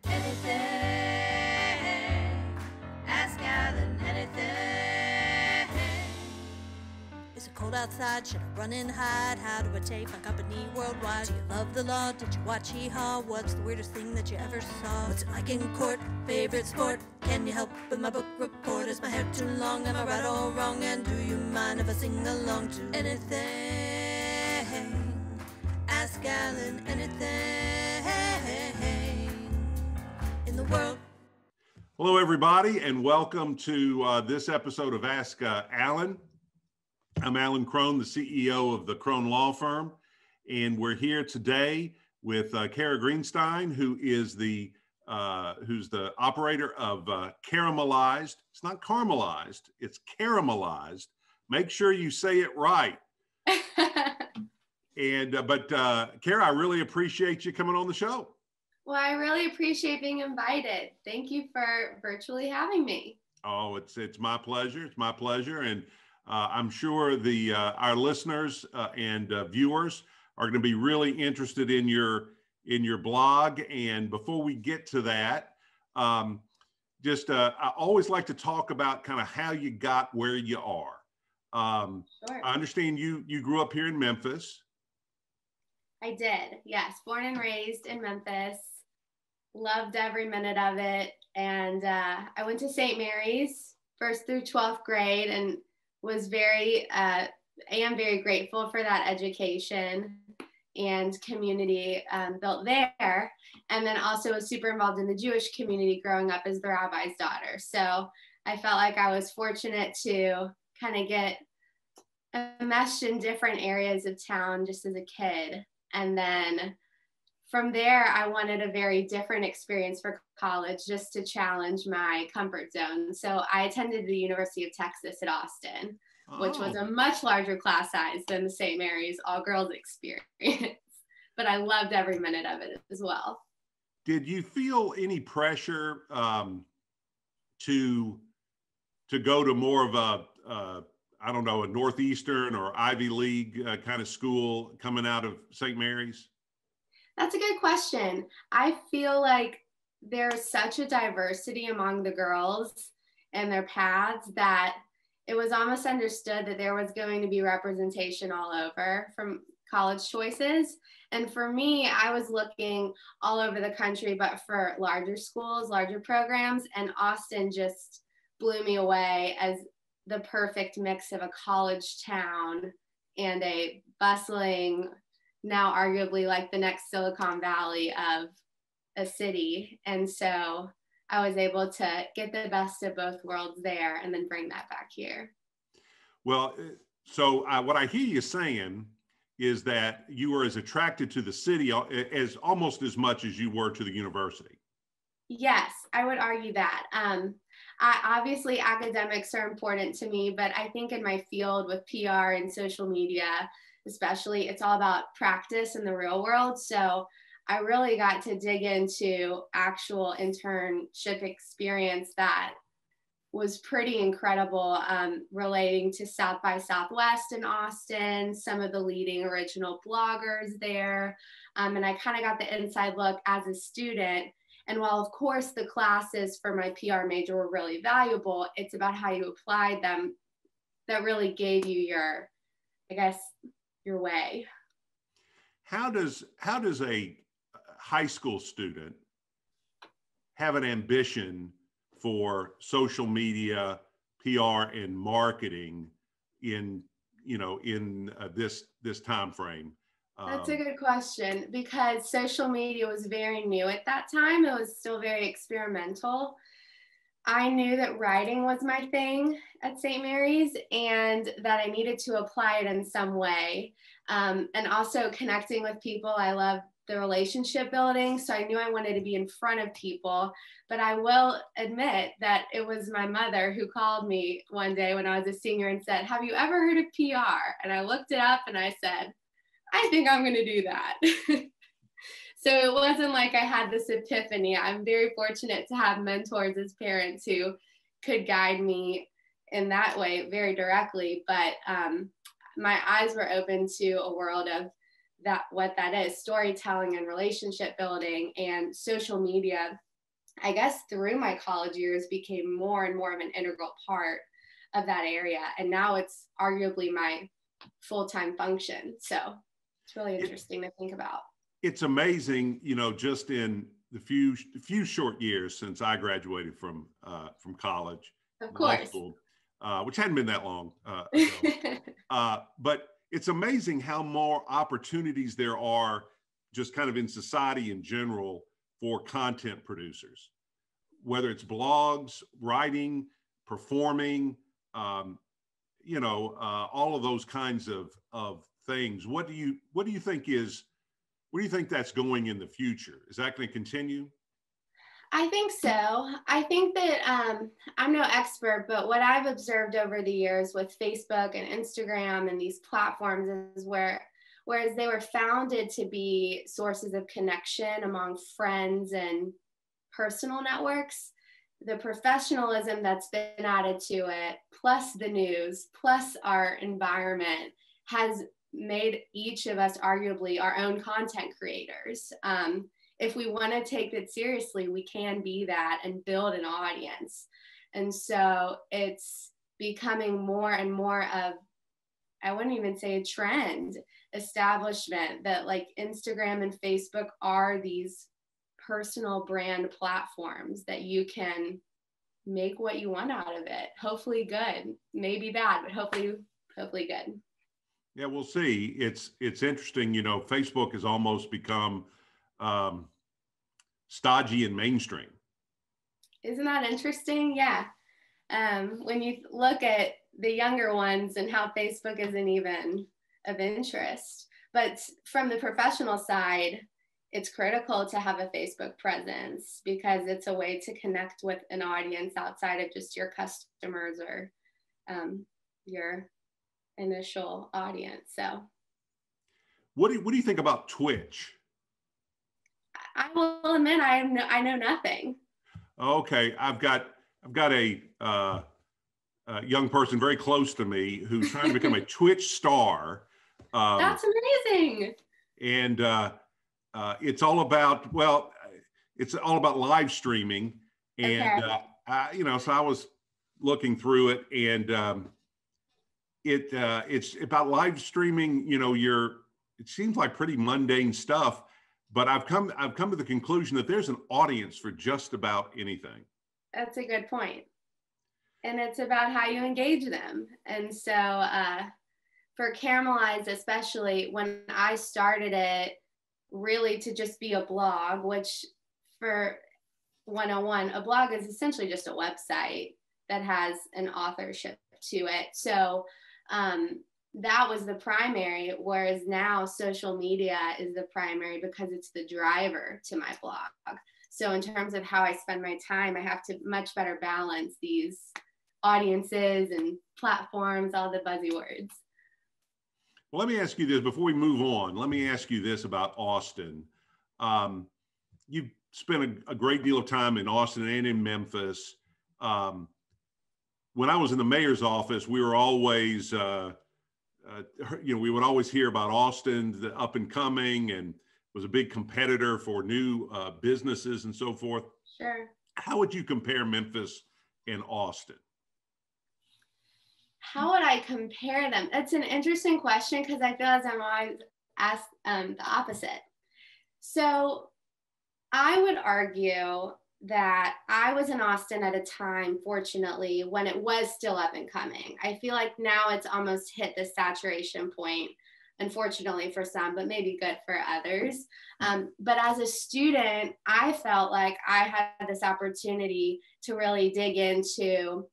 anything. Ask Alan anything. Is it cold outside? Should I run and hide? How do I take my company worldwide? Do you love the law? Did you watch Hee Haw? What's the weirdest thing that you ever saw? What's it like in court? Favorite sport? Can you help with my book report? Is my hair too long? Am I right or wrong? And do you mind if I sing along to anything? Ask Alan anything in the world. Hello, everybody, and welcome to this episode of Ask Alan. I'm Alan Crone, the CEO of the Crone Law Firm, and we're here today with Cara Greenstein, who's the operator of Caramelized. It's not caramelized; it's caramelized. Make sure you say it right. But Cara, I really appreciate you coming on the show. Well, I really appreciate being invited. Thank you for virtually having me. Oh, it's my pleasure. It's my pleasure, and I'm sure our listeners and viewers are going to be really interested in your blog. And before we get to that, I always like to talk about kind of how you got where you are. Sure. I understand you grew up here in Memphis. I did, yes. Born and raised in Memphis. Loved every minute of it. And I went to St. Mary's 1st through 12th grade and was am very grateful for that education and community built there. And then also was super involved in the Jewish community growing up as the rabbi's daughter. So I felt like I was fortunate to kind of get enmeshed in different areas of town just as a kid. And then from there, I wanted a very different experience for college just to challenge my comfort zone. So I attended the University of Texas at Austin, which was a much larger class size than the St. Mary's all-girls experience. But I loved every minute of it as well. Did you feel any pressure to go to more of a Northeastern or Ivy League kind of school coming out of St. Mary's? That's a good question. I feel like there's such a diversity among the girls and their paths that it was almost understood that there was going to be representation all over from college choices. And for me, I was looking all over the country, but for larger schools, larger programs, and Austin just blew me away as the perfect mix of a college town and a bustling, now arguably like the next Silicon Valley of a city. And so I was able to get the best of both worlds there and then bring that back here. Well, so what I hear you saying is that you were as attracted to the city as almost as much as you were to the university. Yes, I would argue that. Obviously, academics are important to me, but I think in my field with PR and social media, especially, it's all about practice in the real world. So I really got to dig into actual internship experience that was pretty incredible, relating to South by Southwest in Austin, some of the leading original bloggers there. And I kind of got the inside look as a student. And while, of course, the classes for my PR major were really valuable, it's about how you applied them that really gave you your way. How does a high school student have an ambition for social media, PR, and marketing in this time frame? That's a good question, because social media was very new at that time. It was still very experimental. I knew that writing was my thing at St. Mary's and that I needed to apply it in some way. And also connecting with people. I love the relationship building. So I knew I wanted to be in front of people. But I will admit that it was my mother who called me one day when I was a senior and said, "Have you ever heard of PR?" And I looked it up and I said, "I think I'm going to do that." So it wasn't like I had this epiphany. I'm very fortunate to have mentors as parents who could guide me in that way very directly. But my eyes were open to a world of what that is, storytelling and relationship building and social media I guess through my college years became more and more of an integral part of that area. And now it's arguably my full-time function. So it's really interesting to think about. It's amazing, you know, just in the few short years since I graduated from college, of course, high school, which hadn't been that long ago. But it's amazing how more opportunities there are just kind of in society in general for content producers, whether it's blogs, writing, performing, you know, all of those kinds of things. What do you think that's going in the future? Is that going to continue? I think so. I think that I'm no expert, but what I've observed over the years with Facebook and Instagram and these platforms is whereas they were founded to be sources of connection among friends and personal networks, the professionalism that's been added to it, plus the news, plus our environment, has made each of us arguably our own content creators. If we want to take it seriously, we can be that and build an audience. And so it's becoming more and more of, I wouldn't even say a trend, establishment that like Instagram and Facebook are these personal brand platforms that you can make what you want out of it. Hopefully good, maybe bad, but hopefully good. Yeah, we'll see. It's interesting, you know, Facebook has almost become stodgy and mainstream. Isn't that interesting? Yeah. When you look at the younger ones and how Facebook isn't even of interest, but from the professional side, it's critical to have a Facebook presence because it's a way to connect with an audience outside of just your customers or your initial audience. So what do you think about Twitch? I will admit I know nothing. Okay, I've got a young person very close to me who's trying to become a Twitch star. That's amazing. And it's all about live streaming. And okay. you know, so I was looking through it, and it's about live streaming. You know, it seems like pretty mundane stuff, but I've come to the conclusion that there's an audience for just about anything. That's a good point. And it's about how you engage them. And so for Caramelized, especially when I started it really to just be a blog, which for 101, a blog is essentially just a website that has an authorship to it. So that was the primary, whereas now social media is the primary because it's the driver to my blog. So in terms of how I spend my time, I have to much better balance these audiences and platforms, all the buzzwords. Well, let me ask you this before we move on. Let me ask you this about Austin. You've spent a great deal of time in Austin and in Memphis. When I was in the mayor's office, we were always, we would always hear about Austin, the up and coming, and was a big competitor for new businesses and so forth. Sure. How would you compare Memphis and Austin? How would I compare them? That's an interesting question because I feel as I'm always asked the opposite. So I would argue that I was in Austin at a time, fortunately, when it was still up and coming. I feel like now it's almost hit the saturation point, unfortunately for some, but maybe good for others. But as a student, I felt like I had this opportunity to really dig into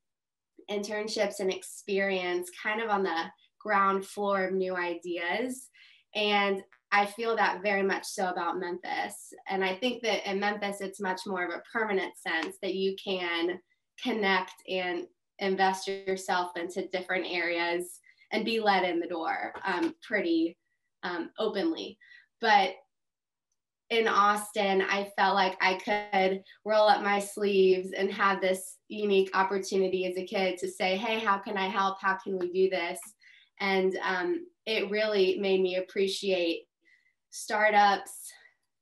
internships and experience kind of on the ground floor of new ideas. And I feel that very much so about Memphis. And I think that in Memphis, it's much more of a permanent sense that you can connect and invest yourself into different areas and be let in the door pretty openly. But in Austin, I felt like I could roll up my sleeves and have this unique opportunity as a kid to say, hey, how can I help? How can we do this? And it really made me appreciate startups,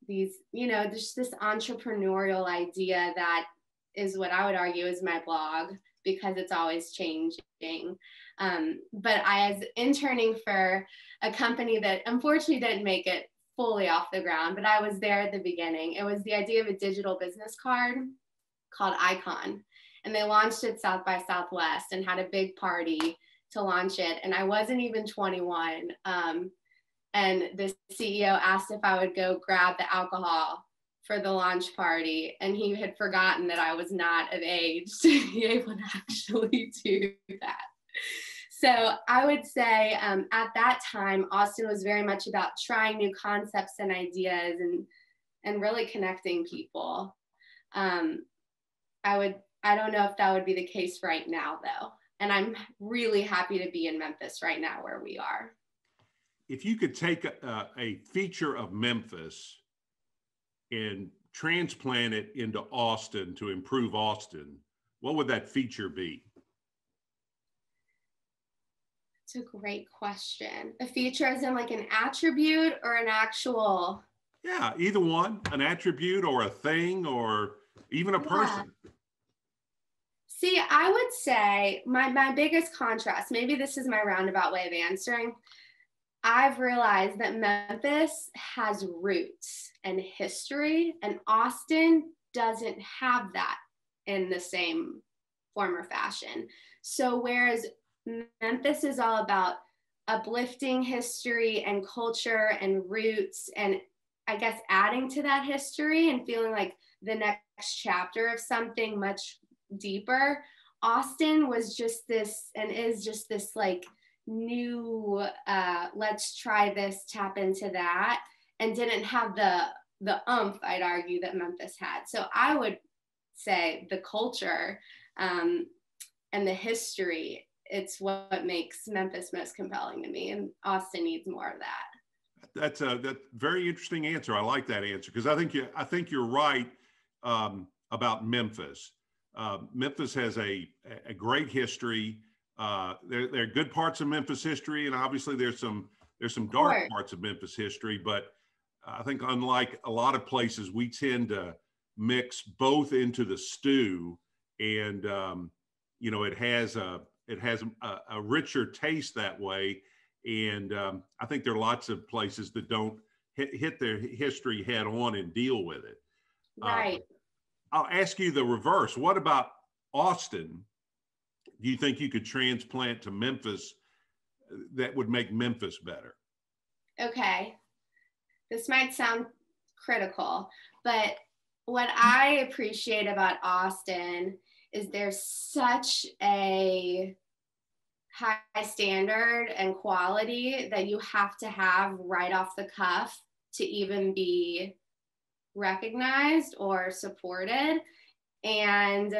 these, just this entrepreneurial idea that is what I would argue is my blog, because it's always changing. But I was interning for a company that unfortunately didn't make it fully off the ground, but I was there at the beginning. It was the idea of a digital business card called Icon. And they launched it South by Southwest and had a big party to launch it. And I wasn't even 21. And the CEO asked if I would go grab the alcohol for the launch party. And he had forgotten that I was not of age to be able to actually do that. So I would say at that time, Austin was very much about trying new concepts and ideas and really connecting people. I don't know if that would be the case right now, though. And I'm really happy to be in Memphis right now where we are. If you could take a feature of Memphis and transplant it into Austin to improve Austin, what would that feature be? It's a great question. A feature as in like an attribute or an actual? Yeah, either one, an attribute or a thing or even a person. See, I would say my biggest contrast, maybe this is my roundabout way of answering. I've realized that Memphis has roots and history, and Austin doesn't have that in the same form or fashion. So whereas Memphis is all about uplifting history and culture and roots, and I guess adding to that history and feeling like the next chapter of something much deeper, Austin was just this and is just this like new let's try this, tap into that, and didn't have the oomph, I'd argue, that Memphis had. So I would say the culture and the history, it's what makes Memphis most compelling to me, and Austin needs more of that. That's a very interesting answer. I like that answer because I think you're right about Memphis. Memphis has a great history. There are good parts of Memphis history, and obviously there's some dark parts of Memphis history. But I think unlike a lot of places, we tend to mix both into the stew, and it has a richer taste that way. And I think there are lots of places that don't hit their history head on and deal with it. Right. I'll ask you the reverse. What about Austin? Do you think you could transplant to Memphis that would make Memphis better? Okay. This might sound critical, but what I appreciate about Austin is there's such a high standard and quality that you have to have right off the cuff to even be recognized or supported. And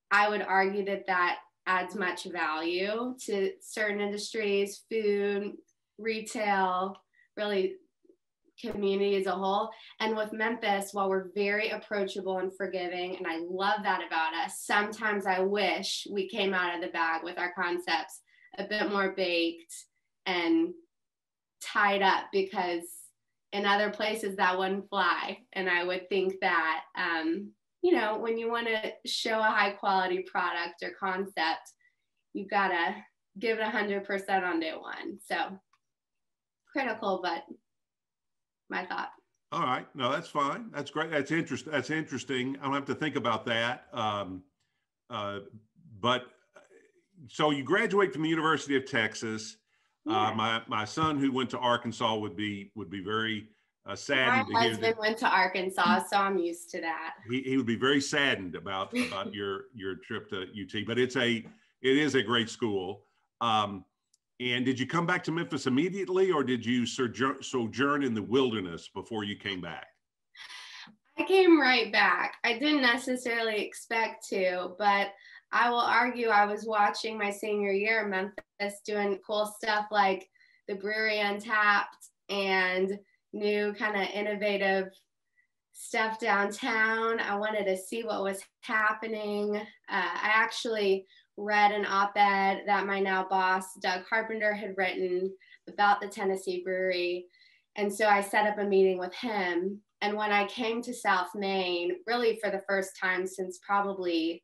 I would argue that adds much value to certain industries, food, retail, really community as a whole. And with Memphis, while we're very approachable and forgiving, and I love that about us, sometimes I wish we came out of the bag with our concepts a bit more baked and tied up, because in other places that wouldn't fly. And I would think that, when you want to show a high quality product or concept, you've got to give it 100% on day one. So critical, but my thought. All right. No, that's fine. That's great. That's interesting. I'll have to think about that. But so you graduate from the University of Texas. Yeah. My son, who went to Arkansas, would be very saddened. My husband went to Arkansas, so I'm used to that. He would be very saddened about your trip to UT, but it is a great school. And did you come back to Memphis immediately, or did you sojourn in the wilderness before you came back? I came right back. I didn't necessarily expect to, but I will argue I was watching my senior year in Memphis doing cool stuff like the Brewery Untapped and new kind of innovative stuff downtown. I wanted to see what was happening. I actually read an op-ed that my now boss, Doug Carpenter, had written about the Tennessee Brewery. And so I set up a meeting with him And when I came to South Main, really for the first time since probably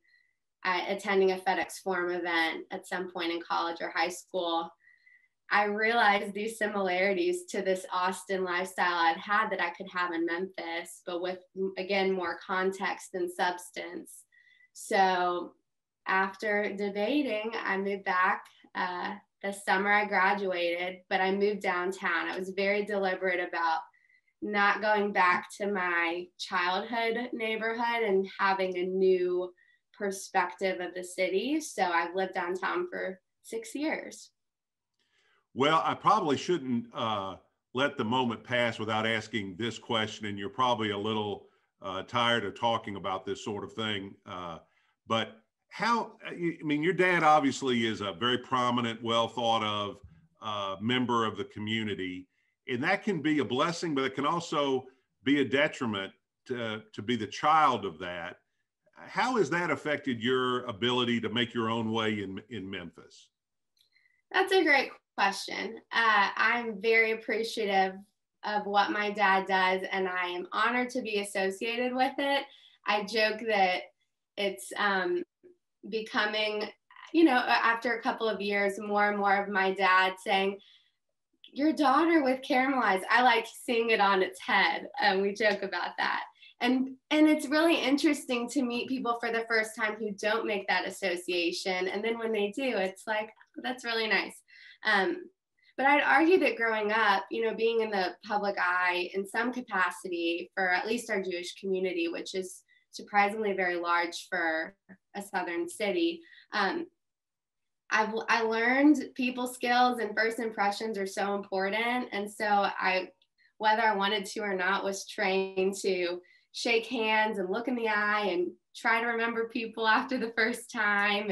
attending a FedEx Forum event at some point in college or high school, I realized these similarities to this Austin lifestyle I'd had that I could have in Memphis, but with, again, more context and substance. So after debating, I moved back the summer I graduated, but I moved downtown. I was very deliberate about not going back to my childhood neighborhood and having a new perspective of the city. So I've lived downtown for 6 years. Well, I probably shouldn't let the moment pass without asking this question, and you're probably a little tired of talking about this sort of thing. But how, I mean, your dad obviously is a very prominent, well thought of member of the community, and that can be a blessing, but it can also be a detriment to be the child of that. How has that affected your ability to make your own way in Memphis? That's a great question. I'm very appreciative of what my dad does, and I am honored to be associated with it. I joke that it's becoming, after a couple of years, more and more of my dad saying, "Your daughter with Caramelized." I like seeing it on its head. We joke about that. And it's really interesting to meet people for the first time who don't make that association. And then when they do, it's like, that's really nice. But I'd argue that growing up, being in the public eye in some capacity for at least our Jewish community, which is surprisingly very large for a southern city, I learned people skills and first impressions are so important. And so whether I wanted to or not, was trained to shake hands and look in the eye and try to remember people after the first time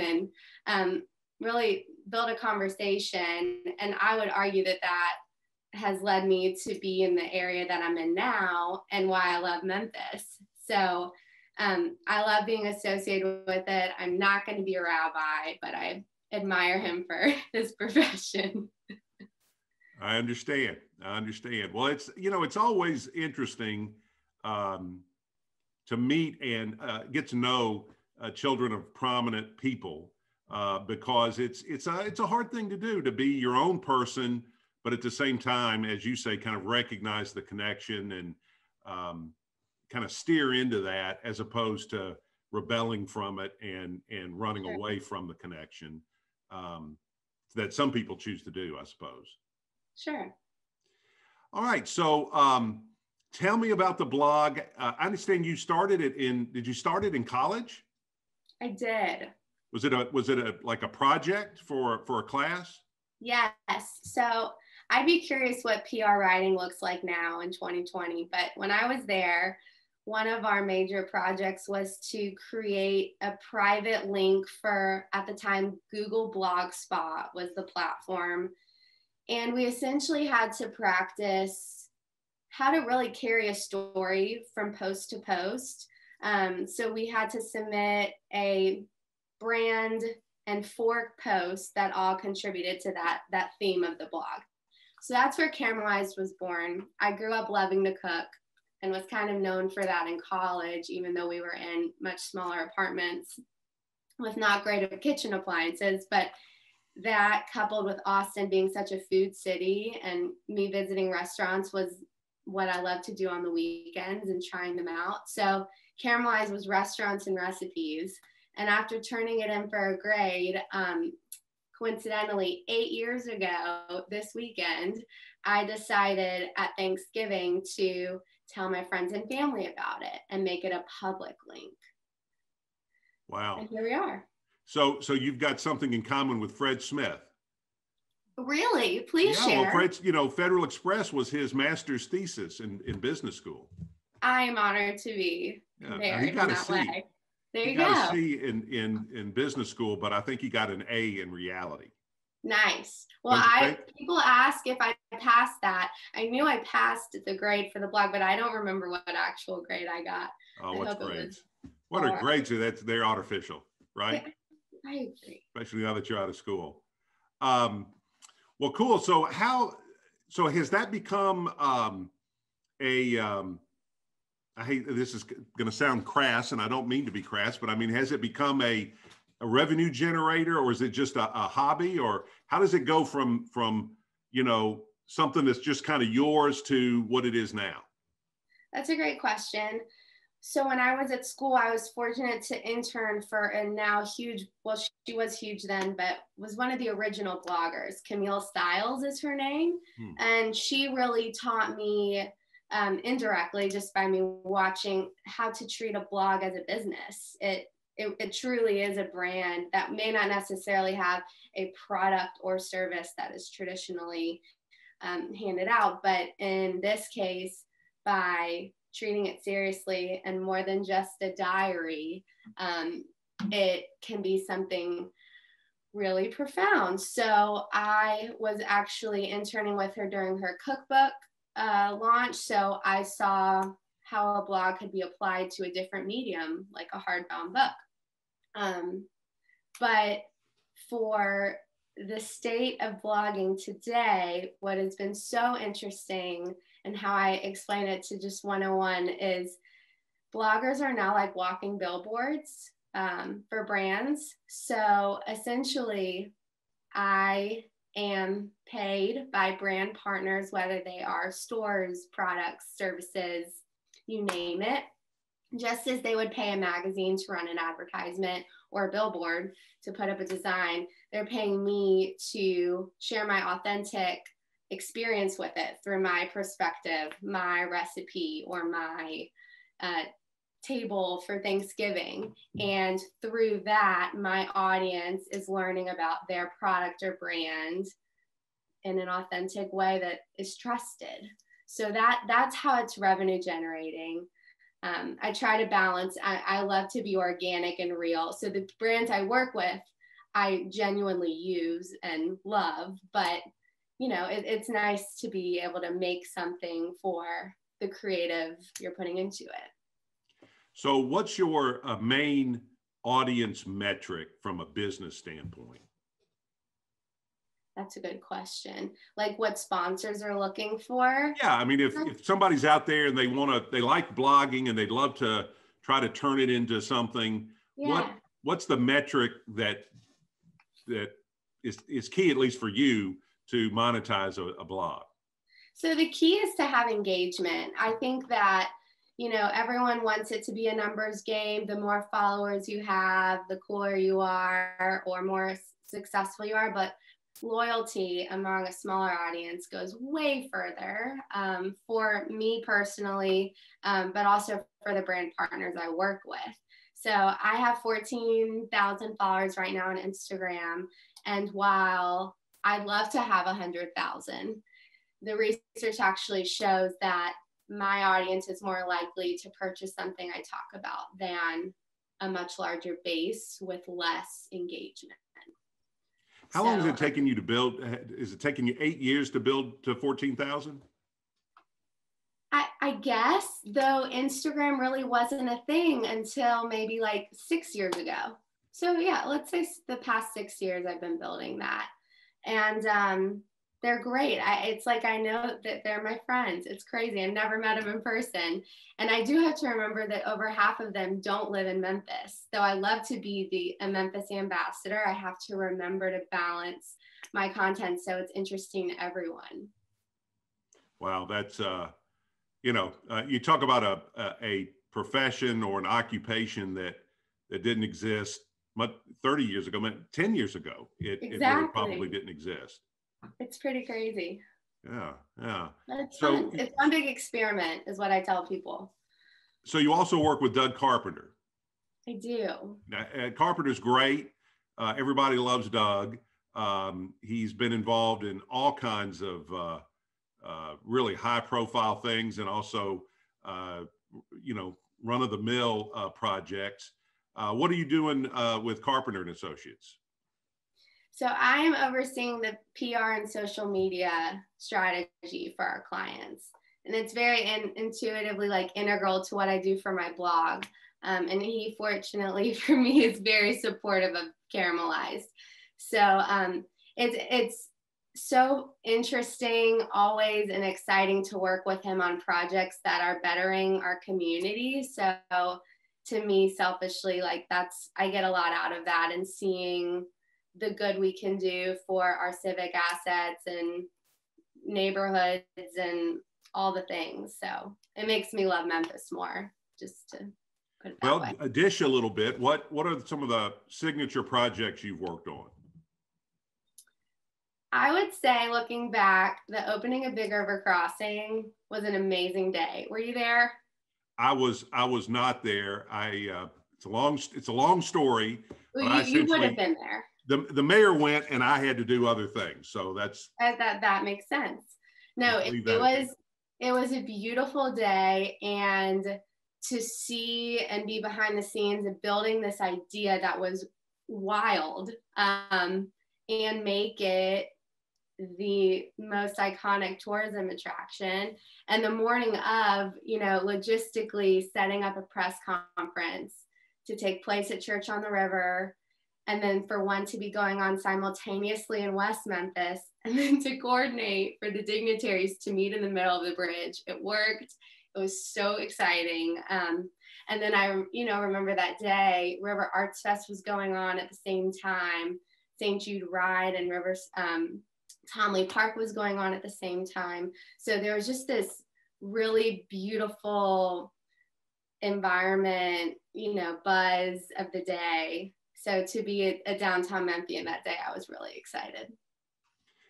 and really build a conversation. And I would argue that has led me to be in the area that I'm in now and why I love Memphis. So I love being associated with it. I'm not going to be a rabbi, but I admire him for his profession. I understand. Well, it's always interesting to meet and get to know children of prominent people because it's a hard thing to do, to be your own person, but at the same time, as you say, kind of recognize the connection and kind of steer into that as opposed to rebelling from it and running Sure. away from the connection that some people choose to do, I suppose. Sure. All right. So tell me about the blog. I understand you started it did you start it in college? I did. Was it like a project for a class? Yes. So I'd be curious what PR writing looks like now in 2020. But when I was there, one of our major projects was to create a private link for, at the time, Google Blogspot was the platform. And we essentially had to practice how to really carry a story from post to post. So we had to submit a brand and 4 posts that all contributed to that theme of the blog. So that's where Caramelized was born. I grew up loving to cook and was kind of known for that in college, even though we were in much smaller apartments with not great kitchen appliances. But that, coupled with Austin being such a food city and me visiting restaurants, was what I love to do on the weekends and trying them out. So Caramelized was restaurants and recipes. And after turning it in for a grade, coincidentally, 8 years ago this weekend, I decided at Thanksgiving to tell my friends and family about it and make it a public link. Wow. And here we are. So you've got something in common with Fred Smith. Really? Please share. Well, Fred's, Federal Express was his master's thesis in business school. I am honored to be there in that way. There you go. He got a C in business school, but I think he got an A in reality. Nice. Well, people ask if I passed that. I knew I passed the grade for the blog, but I don't remember what actual grade I got. Oh, what's grades? What are grades? They're artificial, right? I agree. Especially now that you're out of school. Well, cool. So has that become I hate this is going to sound crass, and I don't mean to be crass, but I mean, has it become a revenue generator, or is it just a hobby, or how does it go from something that's just kind of yours to what it is now? That's a great question. So when I was at school, I was fortunate to intern for a now huge, well, she was huge then, but was one of the original bloggers. Camille Stiles is her name. And she really taught me indirectly, just by me watching, how to treat a blog as a business. It truly is a brand that may not necessarily have a product or service that is traditionally handed out. But in this case, by treating it seriously and more than just a diary, it can be something really profound. So I was actually interning with her during her cookbook launch. So I saw how a blog could be applied to a different medium, like a hardbound book. But for the state of blogging today, what has been so interesting, and how I explain it to just 101, is bloggers are now like walking billboards for brands. So essentially, I am paid by brand partners, whether they are stores, products, services, you name it, just as they would pay a magazine to run an advertisement or a billboard to put up a design. They're paying me to share my authentic experience with it through my perspective, my recipe, or my table for Thanksgiving. And through that, my audience is learning about their product or brand in an authentic way that is trusted. So that's how it's revenue generating. I try to balance. I love to be organic and real. So the brands I work with, I genuinely use and love, but it's nice to be able to make something for the creative you're putting into it. So what's your main audience metric from a business standpoint? That's a good question. Like what sponsors are looking for? Yeah, I mean, if somebody's out there and they like blogging and they'd love to try to turn it into something, what's the metric that is key, at least for you, to monetize a blog? So the key is to have engagement. I think that, everyone wants it to be a numbers game. The more followers you have, the cooler you are, or more successful you are. But loyalty among a smaller audience goes way further, for me personally, but also for the brand partners I work with. So I have 14,000 followers right now on Instagram. And while I'd love to have 100,000, the research actually shows that my audience is more likely to purchase something I talk about than a much larger base with less engagement. How long is it taking you to build? Is it taking you 8 years to build to 14,000? I guess, though Instagram really wasn't a thing until maybe like 6 years ago. So yeah, let's say the past 6 years I've been building that. And they're great. It's like I know that they're my friends. It's crazy. I've never met them in person. And I do have to remember that over half of them don't live in Memphis. Though I love to be a Memphis ambassador, I have to remember to balance my content so it's interesting to everyone. Wow, that's, you talk about a profession or an occupation that didn't exist 30 years ago, 10 years ago. It really probably didn't exist. It's pretty crazy. Yeah. It's fun. It's one big experiment is what I tell people. So you also work with Doug Carpenter. I do. Now, Carpenter's great. Everybody loves Doug. He's been involved in all kinds of really high profile things, and also, run-of-the-mill projects. What are you doing with Carpenter and Associates? So I'm overseeing the PR and social media strategy for our clients. And it's very intuitively integral to what I do for my blog. And he, fortunately for me, is very supportive of Caramelized. So it's so interesting always and exciting to work with him on projects that are bettering our community. So to me, selfishly, like I get a lot out of that, and seeing the good we can do for our civic assets and neighborhoods and all the things. So it makes me love Memphis more, just to put it that way. Well, dish a little bit. What are some of the signature projects you've worked on? I would say, looking back, the opening of Big River Crossing was an amazing day. Were you there? I was not there. It's a long story. Well, you would have been there. The mayor went, and I had to do other things. So that makes sense. No, it was a beautiful day, and to see and be behind the scenes of building this idea that was wild, and make it the most iconic tourism attraction. And the morning of, logistically setting up a press conference to take place at Church on the River, and then for one to be going on simultaneously in West Memphis, and then to coordinate for the dignitaries to meet in the middle of the bridge. It worked. It was so exciting. And then I, remember that day, River Arts Fest was going on at the same time. St. Jude Ride and Tomley Park was going on at the same time. So there was just this really beautiful environment, buzz of the day. So to be a downtown Memphian that day, I was really excited.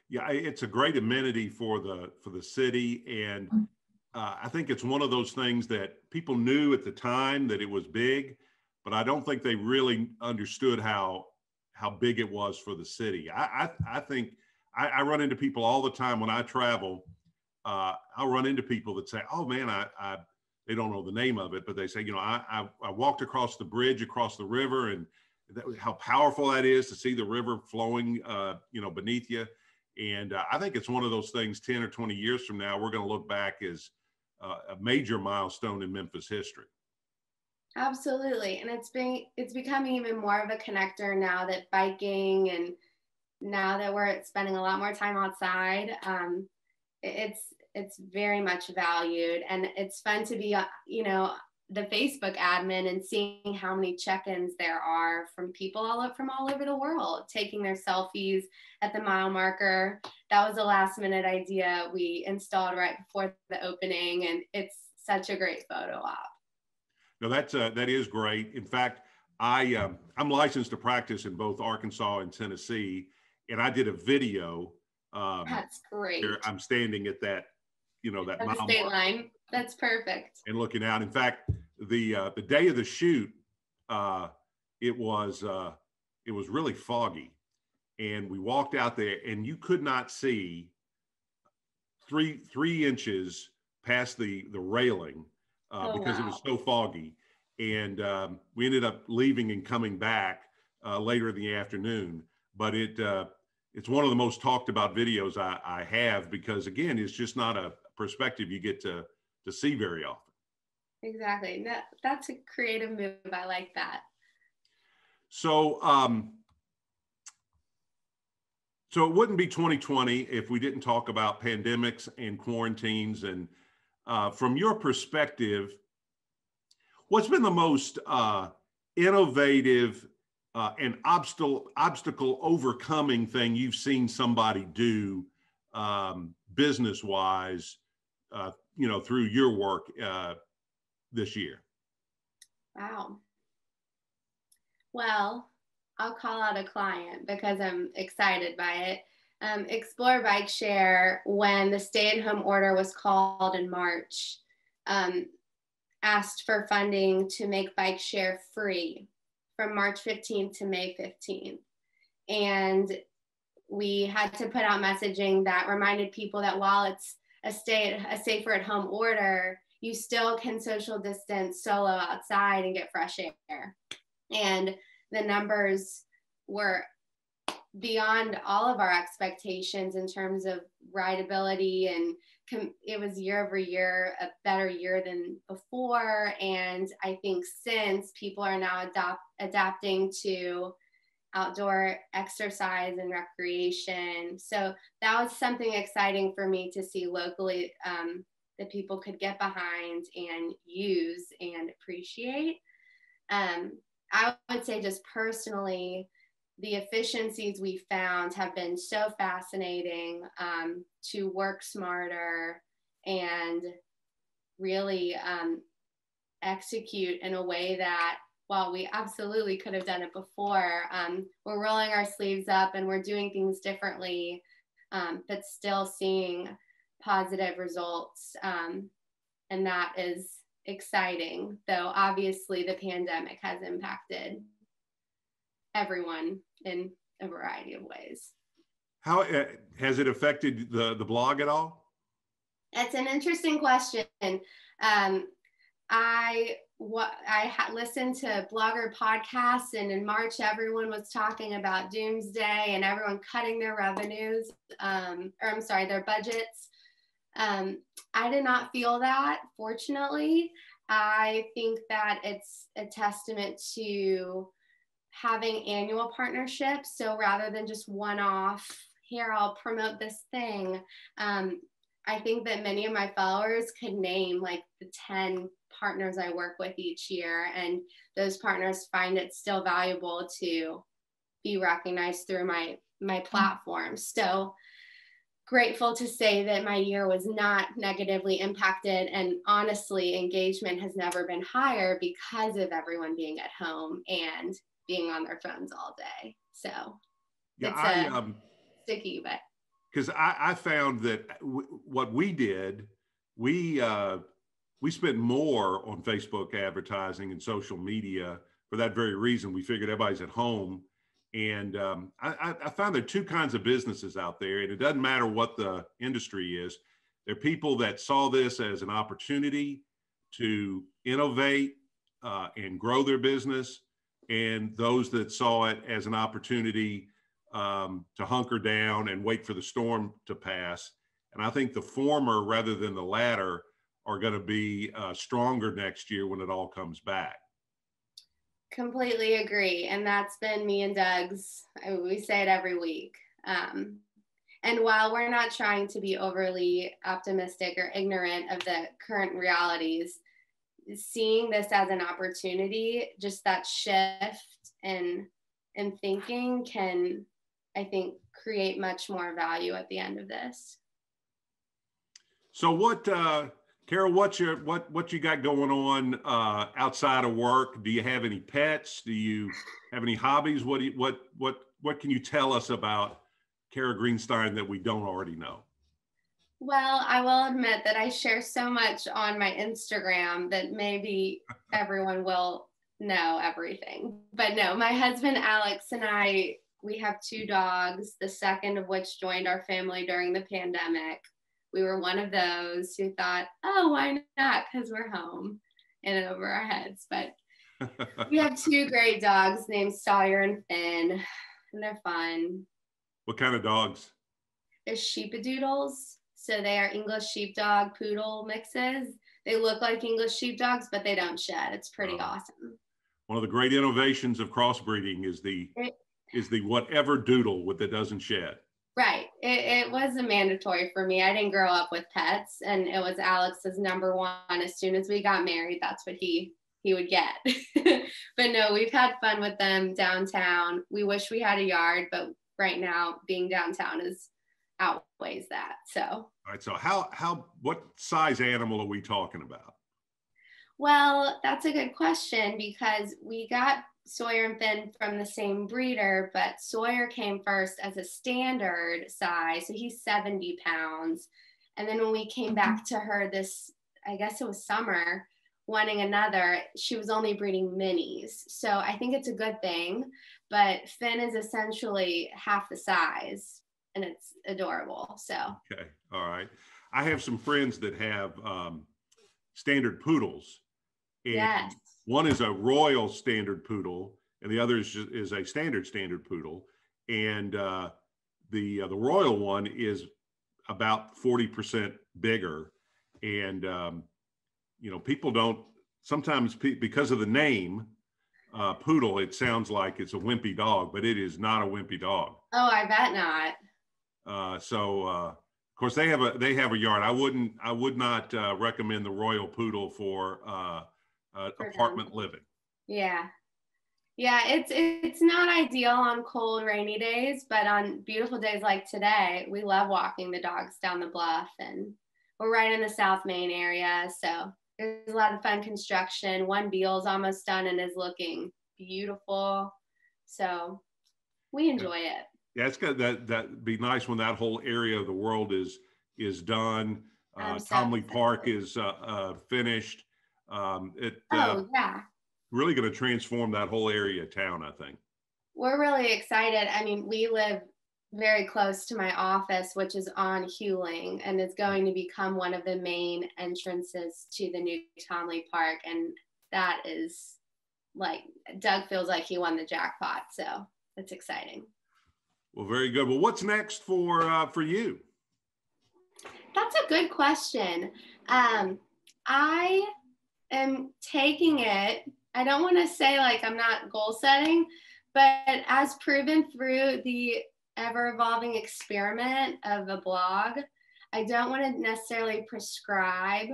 Yeah, it's a great amenity for the city, and I think it's one of those things that people knew at the time that it was big, but I don't think they really understood how big it was for the city. I think I run into people all the time when I travel. I'll run into people that say, "Oh man, they don't know the name of it, but they say, I walked across the bridge across the river, and how powerful that is to see the river flowing, beneath you." And I think it's one of those things. 10 or 20 years from now, we're going to look back as a major milestone in Memphis history. Absolutely, and it's becoming even more of a connector now that biking, and now that we're spending a lot more time outside, it's very much valued, and it's fun to be, the Facebook admin and seeing how many check-ins there are from people from all over the world taking their selfies at the mile marker. That was a last-minute idea we installed right before the opening, and it's such a great photo op. No, that is great. In fact, I'm licensed to practice in both Arkansas and Tennessee, and I did a video. That's great. I'm standing at that, that at the mile state mark, line. That's perfect. and looking out. In fact, the day of the shoot, it was really foggy, and we walked out there, and you could not see three inches past the railing because it was so foggy. And we ended up leaving and coming back later in the afternoon. But it's one of the most talked about videos I have, because again, it's just not a perspective you get to see very often. Exactly. That's a creative move. I like that. So, so it wouldn't be 2020 if we didn't talk about pandemics and quarantines. And from your perspective, what's been the most innovative and obstacle overcoming thing you've seen somebody do business-wise, through your work this year? Wow. Well, I'll call out a client because I'm excited by it. Explore Bike Share, when the stay-at-home order was called in March, asked for funding to make Bike Share free from March 15th to May 15th. And we had to put out messaging that reminded people that while it's a safer at home order, you still can social distance solo outside and get fresh air. And the numbers were beyond all of our expectations in terms of rideability, and it was year over year a better year than before. And I think since, people are now adapting to outdoor exercise and recreation. So that was something exciting for me to see locally, that people could get behind and use and appreciate. I would say just personally, the efficiencies we found have been so fascinating, to work smarter and really execute in a way that, while we absolutely could have done it before, we're rolling our sleeves up and we're doing things differently, but still seeing positive results. And that is exciting, though obviously the pandemic has impacted everyone in a variety of ways. How has it affected the blog at all? It's an interesting question. I listened to blogger podcasts, and in March, everyone was talking about doomsday and everyone cutting their revenues, their budgets. I did not feel that, fortunately. I think that it's a testament to having annual partnerships. So rather than just one-off, here, I'll promote this thing. I think that many of my followers could name like the 10 partners I work with each year, and those partners find it still valuable to be recognized through my platform. So grateful to say that my year was not negatively impacted, and honestly, engagement has never been higher because of everyone being at home and being on their phones all day. So yeah, it's sticky, but because I found that what we did, we spent more on Facebook advertising and social media for that very reason. We figured everybody's at home. And I found there are two kinds of businesses out there, and it doesn't matter what the industry is. There are people that saw this as an opportunity to innovate and grow their business, and those that saw it as an opportunity to hunker down and wait for the storm to pass. And I think the former, rather than the latter, are going to be stronger next year when it all comes back. Completely agree. And that's been me and Doug's, we say it every week. And while we're not trying to be overly optimistic or ignorant of the current realities, seeing this as an opportunity, just that shift in thinking can, I think, create much more value at the end of this. So what, Cara, what you got going on outside of work? Do you have any pets? Do you have any hobbies? What can you tell us about Cara Greenstein that we don't already know? Well, I will admit that I share so much on my Instagram that maybe everyone will know everything. But no, my husband Alex and I, we have 2 dogs, the second of which joined our family during the pandemic. We were one of those who thought, oh, why not? Because we're home and over our heads. But we have 2 great dogs named Sawyer and Finn, and they're fun. What kind of dogs? They're sheepadoodles. So they are English sheepdog poodle mixes. They look like English sheepdogs, but they don't shed. It's pretty awesome. One of the great innovations of crossbreeding is the whatever doodle that doesn't shed. Right. It was a mandatory for me. I didn't grow up with pets, and it was Alex's number one. As soon as we got married, that's what he would get. But no, we've had fun with them downtown. We wish we had a yard, but right now being downtown outweighs that. So. All right. So what size animal are we talking about? Well, that's a good question, because we got Sawyer and Finn from the same breeder, but Sawyer came first as a standard size. So he's 70 pounds. And then when we came back to her this, I guess it was summer, wanting another, she was only breeding minis. So I think it's a good thing, but Finn is essentially half the size, and it's adorable. So. Okay. All right. I have some friends that have standard poodles. And yes. One is a royal standard poodle, and the other is a standard poodle. And the royal one is about 40% bigger. And people don't sometimes because of the name, poodle, it sounds like it's a wimpy dog, but it is not a wimpy dog. Oh, I bet not. Of course, they have a yard. I would not recommend the Royal Poodle for apartment living. Yeah. Yeah, it's not ideal on cold, rainy days, but on beautiful days like today, we love walking the dogs down the bluff, and we're right in the South Main area, so there's a lot of fun construction. One Beal's almost done and is looking beautiful, so we enjoy it. Yeah, it's good. That'd be nice when that whole area of the world is done. Tomley Park is finished. Yeah. Really going to transform that whole area of town, I think. We're really excited. I mean, we live very close to my office, which is on Hewling, and it's going to become one of the main entrances to the new Tomley Park. And that is like, Doug feels like he won the jackpot. So it's exciting. Well, very good. Well, what's next for you? That's a good question. I am taking it. I don't want to say like I'm not goal setting, but as proven through the ever evolving experiment of a blog, I don't want to necessarily prescribe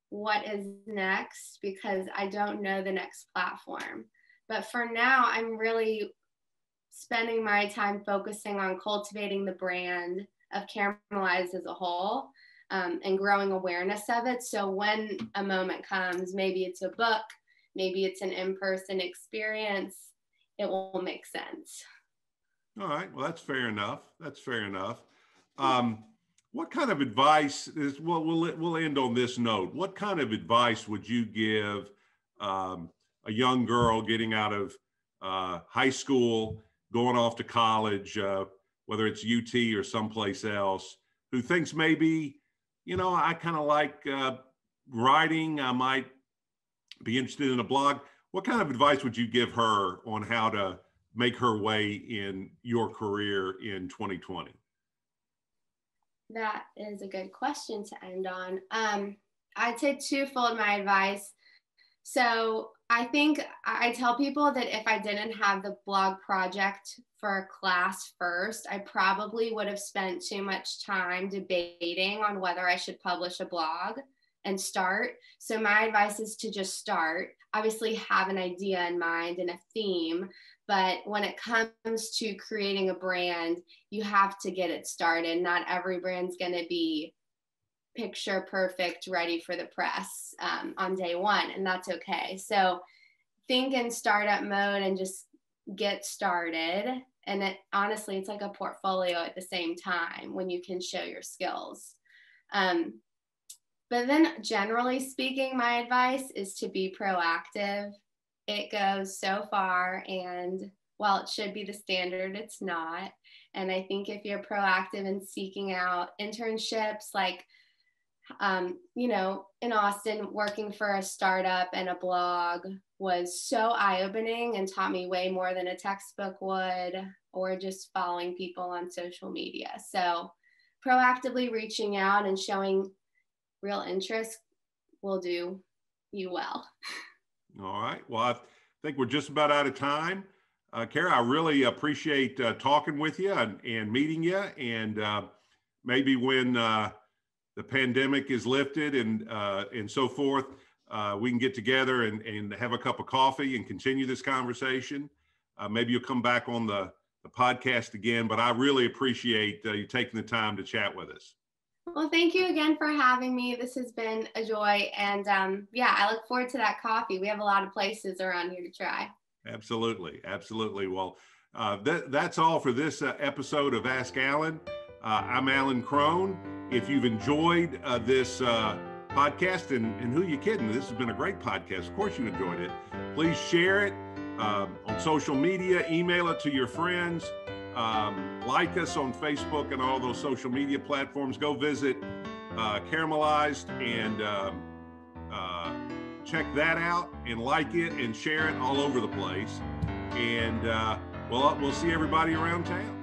what is next because I don't know the next platform. But for now, I'm really spending my time focusing on cultivating the brand of Caramelized as a whole, and growing awareness of it. So when a moment comes, maybe it's a book, maybe it's an in-person experience, it will make sense. All right. Well, that's fair enough. What kind of advice is, well, we'll end on this note. What kind of advice would you give a young girl getting out of high school, going off to college, whether it's UT or someplace else, who thinks maybe, I kind of like writing, I might be interested in a blog? What kind of advice would you give her on how to make her way in your career in 2020? That is a good question to end on. I'd say twofold my advice. So I think I tell people that if I didn't have the blog project for a class first, I probably would have spent too much time debating on whether I should publish a blog and start. So my advice is to just start. Obviously have an idea in mind and a theme, but when it comes to creating a brand, you have to get it started. Not every brand's going to be picture perfect, ready for the press on day one, and that's okay. So think in startup mode and just get started. And honestly, it's like a portfolio at the same time when you can show your skills. But then generally speaking, my advice is to be proactive. It goes so far, and while it should be the standard, it's not. And I think if you're proactive in seeking out internships, like, in Austin, working for a startup and a blog was so eye-opening and taught me way more than a textbook would, or just following people on social media. So proactively reaching out and showing real interest will do you well. All right. Well, I think we're just about out of time. Cara, I really appreciate talking with you and meeting you. And maybe when the pandemic is lifted and so forth, we can get together and have a cup of coffee and continue this conversation. Maybe you'll come back on the podcast again, but I really appreciate you taking the time to chat with us. Well, thank you again for having me. This has been a joy. And I look forward to that coffee. We have a lot of places around here to try. Absolutely. Well, that's all for this episode of Ask Alan. I'm Alan Crone. If you've enjoyed this podcast, and who you kidding? This has been a great podcast. Of course you enjoyed it. Please share it on social media, email it to your friends. Like us on Facebook and all those social media platforms. Go visit Caramelized and check that out and like it and share it all over the place. And we'll see everybody around town.